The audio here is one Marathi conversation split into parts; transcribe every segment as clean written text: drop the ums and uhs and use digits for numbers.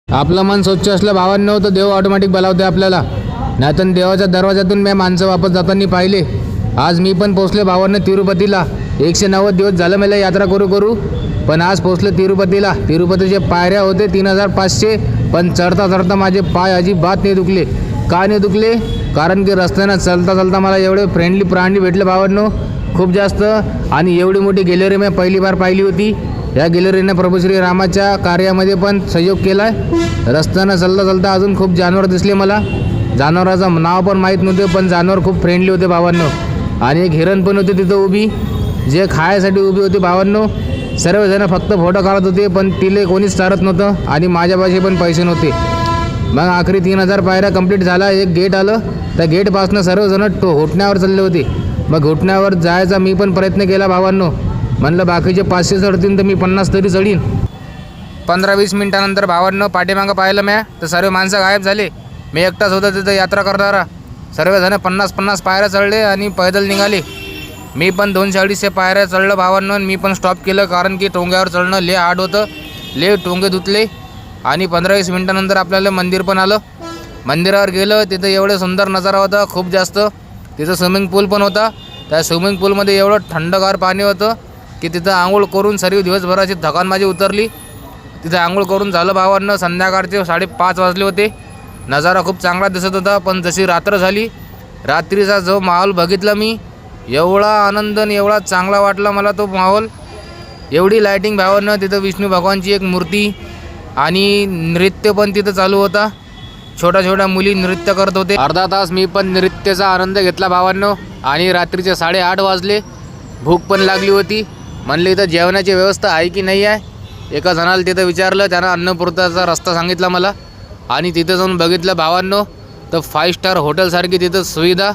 आपलं मन स्वच्छ असलं भावांनो तर देव ऑटोमॅटिक बोलावते आपल्याला. नाहीतर देवाच्या दरवाजातून मी माणसं वापस जाताना पाहिले. आज मी पण पोचले भावांनो तिरुपतीला. 190 दिवस झालं मला यात्रा करू पण आज पोचले तिरुपतीला. तिरुपतीचे पायऱ्या होते 3500, पण चढता चढता माझे पाय अजिबात नाही दुखले. का नाही दुखले? कारण की रस्त्यानं चलता मला एवढे फ्रेंडली प्राणी भेटले भावांनो, खूप जास्त. आणि एवढी मोठी गॅलरी मी पहिली बार पाहिली होती. या गॅलरीने प्रभू श्री रामाच्या कार्यामध्ये पण सहयोग केला आहे. रस्त्यानं चलता अजून खूप जनावर दिसले मला. जनावराचं नाव पण माहीत नव्हते, पण जनावर खूप फ्रेंडली होते भावांनो. आणि एक हिरण पण होती तिथं उभी, जे खायसाठी उभी होती भावांनो. सर्वजण फक्त फोटो काढत होते, पण तिले कोणीच चालत नव्हतं आणि माझ्यापाशी पण पैसे नव्हते. मग आखरी 3000 पायऱ्या कंप्लीट झाला. एक गेट आलं, त्या गेटपासून सर्वजण घोटण्यावर चालले होते. मग घोटण्यावर जायचा मी पण प्रयत्न केला भावांनो. म्हणलं बाकीचे 500 चढतील तर मी 50 तरी चढीन. 15-20 मिनिटानंतर भावांनो पाठीमागं पाहिलं म्या तर सर्व माणसं गायब झाले. मी एकटाच होता तिथं यात्रा करणारा. सर्वजण 50-50 पायऱ्या चढले आणि पैदल निघाले. मी पण 200-250 पायऱ्या चढलं भावांनो. मी पण स्टॉप केलं, कारण की टोंग्यावर चढणं लय हार्ड होतं. लय टोंगे धुतले. आणि 15-20 मिनिटानंतर आपल्याला मंदिर पण आलं. मंदिरावर गेलं, तिथं एवढं सुंदर नजारा होता खूप जास्त. तिथं स्विमिंग पूल पण होता. त्या स्विमिंग पूलमध्ये एवढं थंडगार पाणी होतं की तिथं आंघोळ करून सर्व दिवसभराची थकान माझी उतरली. तिथं आंघोळ करून झालं भावांनो. संध्याकाळचे 5:30 वाजले होते. नजारा खूप चांगला दिसत होता. पण जशी रात्र झाली, रात्रीचा जो माहोल बघितला मी, एवढा आनंद आणि एवढा चांगला वाटला मला तो माहोल. एवढी लायटिंग भावांनो. तिथं विष्णू भगवानची एक मूर्ती आणि नृत्य पण तिथं चालू होता. छोट्या मुली नृत्य करत होते. अर्धा तास मी पण नृत्याचा आनंद घेतला भावांनो. आणि रात्रीचे 8:30 वाजले. भूक पण लागली होती. म्हणले इथं जेवणाची व्यवस्था आहे की नाही आहे. एका जणाला तिथं विचारलं, त्यानं अन्नपूर्णाचा रस्ता सांगितला मला. आणि तिथं जाऊन बघितलं भावांनो तर 5 स्टार हॉटेलसारखी तिथं सुविधा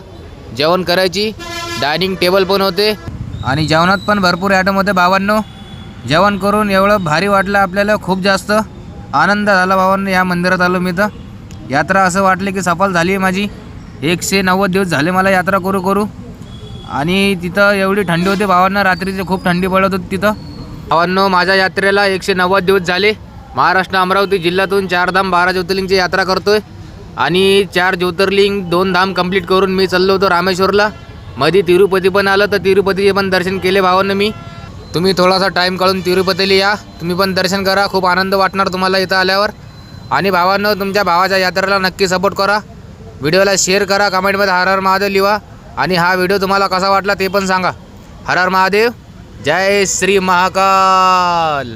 जेवण करायची. डायनिंग टेबल पण होते आणि जेवणात पण भरपूर आयटम होते भावांनो. जेवण करून एवढं भारी वाटलं आपल्याला, खूप जास्त आनंद झाला भावांनो. या मंदिरात आलो मी तर यात्रा असं वाटले की सफल झाली आहे माझी. 190 दिवस झाले मला यात्रा करू. आणि तिथं एवढी थंडी होती भावांनो. रात्रीची खूप थंडी पडत होती तिथं भावांनो. माझ्या यात्रेला 190 दिवस झाले. महाराष्ट्र अमरावती जिल्ह्यातून 4 धाम 12 ज्योतिर्लिंगची यात्रा करतोय. आणि 4 ज्योतिर्लिंग 2 धाम कंप्लीट करून मी चाललो होतो रामेश्वरला. मध्ये तिरुपती पण आलं, तर तिरुपतीचे पण दर्शन केले भावांनो मी. तुम्ही थोडासा टाईम काढून तिरुपतीला या, तुम्ही पण दर्शन करा. खूप आनंद वाटणार तुम्हाला इथं आल्यावर. आणि भावांनो, तुमच्या भावाच्या यात्रेला नक्की सपोर्ट करा. व्हिडिओला शेअर करा, कमेंटमध्ये हर हर महादेव लिहा. आणि हा व्हिडिओ तुम्हाला कसा वाटला ते पण सांगा. हर हर महादेव. जय श्री महाकाल.